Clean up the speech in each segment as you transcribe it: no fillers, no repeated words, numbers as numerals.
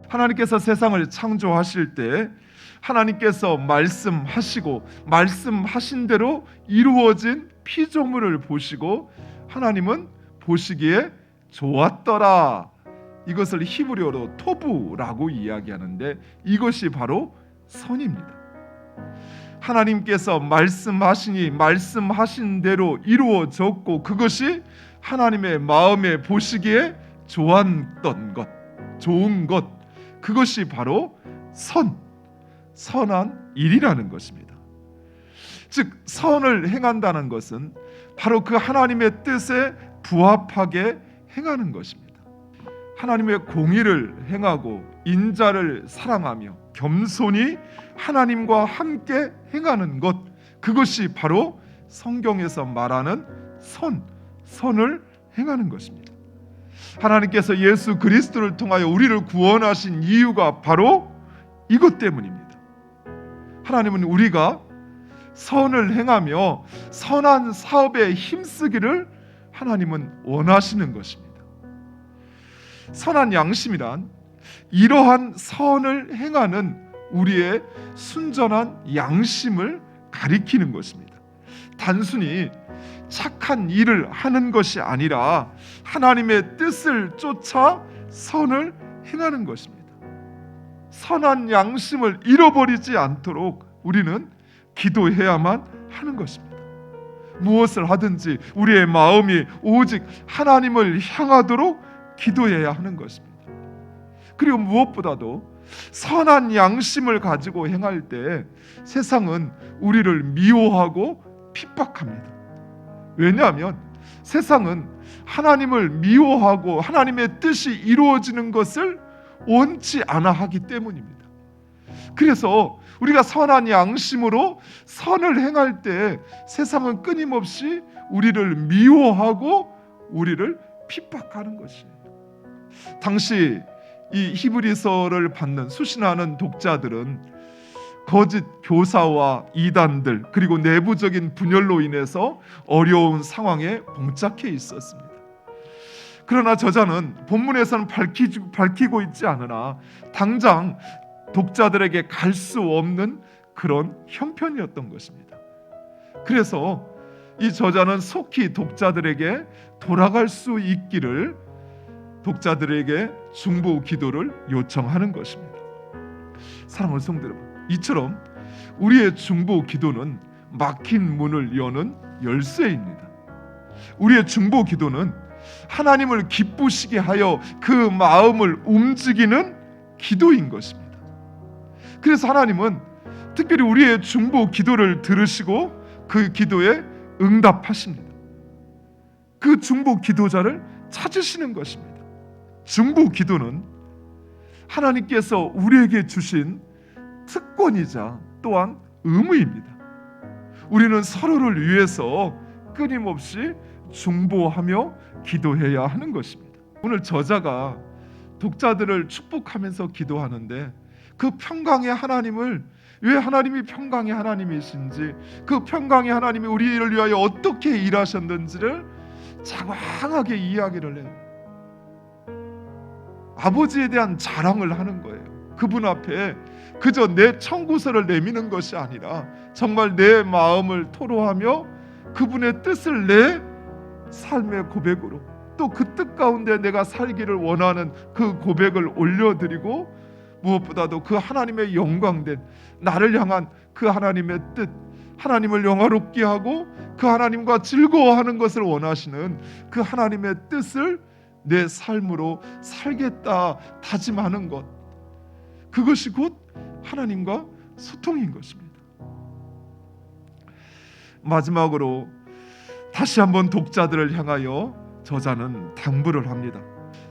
하나님께서 세상을 창조하실 때 하나님께서 말씀하시고 말씀하신 대로 이루어진 피조물을 보시고 하나님은 보시기에 좋았더라. 이것을 히브리어로 토부라고 이야기하는데 이것이 바로 선입니다. 하나님께서 말씀하시니 말씀하신 대로 이루어졌고 그것이 하나님의 마음에 보시기에 좋았던 것, 좋은 것, 그것이 바로 선한 일이라는 것입니다. 즉 선을 행한다는 것은 바로 그 하나님의 뜻에 부합하게 행하는 것입니다. 하나님의 공의를 행하고 인자를 사랑하며 겸손히 하나님과 함께 행하는 것, 그것이 바로 성경에서 말하는 선을 행하는 것입니다. 하나님께서 예수 그리스도를 통하여 우리를 구원하신 이유가 바로 이것 때문입니다. 하나님은 우리가 선을 행하며 선한 사업에 힘쓰기를 하나님은 원하시는 것입니다. 선한 양심이란 이러한 선을 행하는 우리의 순전한 양심을 가리키는 것입니다. 단순히 착한 일을 하는 것이 아니라 하나님의 뜻을 쫓아 선을 행하는 것입니다. 선한 양심을 잃어버리지 않도록 우리는 기도해야만 하는 것입니다. 무엇을 하든지 우리의 마음이 오직 하나님을 향하도록 기도해야 하는 것입니다. 그리고 무엇보다도 선한 양심을 가지고 행할 때 세상은 우리를 미워하고 핍박합니다. 왜냐하면 세상은 하나님을 미워하고 하나님의 뜻이 이루어지는 것을 원치 않아 하기 때문입니다. 그래서 우리가 선한 양심으로 선을 행할 때 세상은 끊임없이 우리를 미워하고 우리를 핍박하는 것이에요. 당시 이 히브리서를 받는 수신하는 독자들은 거짓 교사와 이단들 그리고 내부적인 분열로 인해서 어려운 상황에 봉착해 있었습니다. 그러나 저자는 본문에서는 밝히고 있지 않으나 당장 독자들에게 갈 수 없는 그런 형편이었던 것입니다. 그래서 이 저자는 속히 독자들에게 돌아갈 수 있기를 독자들에게 중보 기도를 요청하는 것입니다. 사랑하는 성도 여러분, 이처럼 우리의 중보 기도는 막힌 문을 여는 열쇠입니다. 우리의 중보 기도는 하나님을 기쁘시게 하여 그 마음을 움직이는 기도인 것입니다. 그래서 하나님은 특별히 우리의 중보 기도를 들으시고 그 기도에 응답하십니다. 그 중보 기도자를 찾으시는 것입니다. 중보 기도는 하나님께서 우리에게 주신 특권이자 또한 의무입니다. 우리는 서로를 위해서 끊임없이 중보하며 기도해야 하는 것입니다. 오늘 저자가 독자들을 축복하면서 기도하는데 그 평강의 하나님을, 왜 하나님이 평강의 하나님이신지, 그 평강의 하나님이 우리를 위하여 어떻게 일하셨는지를 장황하게 이야기를 해요. 아버지에 대한 자랑을 하는 거예요. 그분 앞에 그저 내 청구서를 내미는 것이 아니라 정말 내 마음을 토로하며 그분의 뜻을 내 삶의 고백으로, 또 그 뜻 가운데 내가 살기를 원하는 그 고백을 올려드리고, 무엇보다도 그 하나님의 영광된 나를 향한 그 하나님의 뜻, 하나님을 영화롭게 하고 그 하나님과 즐거워하는 것을 원하시는 그 하나님의 뜻을 내 삶으로 살겠다 다짐하는 것, 그것이 곧 하나님과 소통인 것입니다. 마지막으로 다시 한번 독자들을 향하여 저자는 당부를 합니다.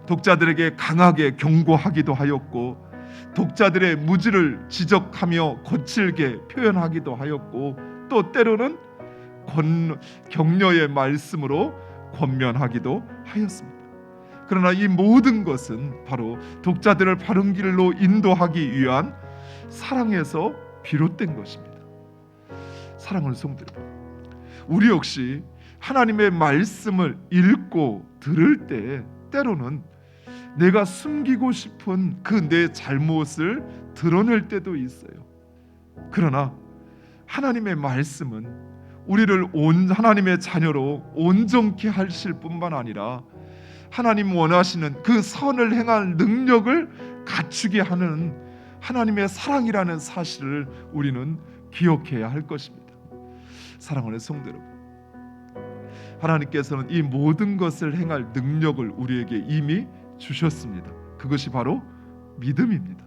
독자들에게 강하게 경고하기도 하였고, 독자들의 무지를 지적하며 거칠게 표현하기도 하였고, 또 때로는 격려의 말씀으로 권면하기도 하였습니다. 그러나 이 모든 것은 바로 독자들을 바른 길로 인도하기 위한 사랑에서 비롯된 것입니다. 사랑하는 성도 여러분, 우리 역시 하나님의 말씀을 읽고 들을 때 때로는 내가 숨기고 싶은 그 내 잘못을 드러낼 때도 있어요. 그러나 하나님의 말씀은 우리를 하나님의 자녀로 온전케 하실 뿐만 아니라 하나님 원하시는 그 선을 행할 능력을 갖추게 하는 하나님의 사랑이라는 사실을 우리는 기억해야 할 것입니다. 사랑하는 성도 여러분, 하나님께서는 이 모든 것을 행할 능력을 우리에게 이미 주셨습니다. 그것이 바로 믿음입니다.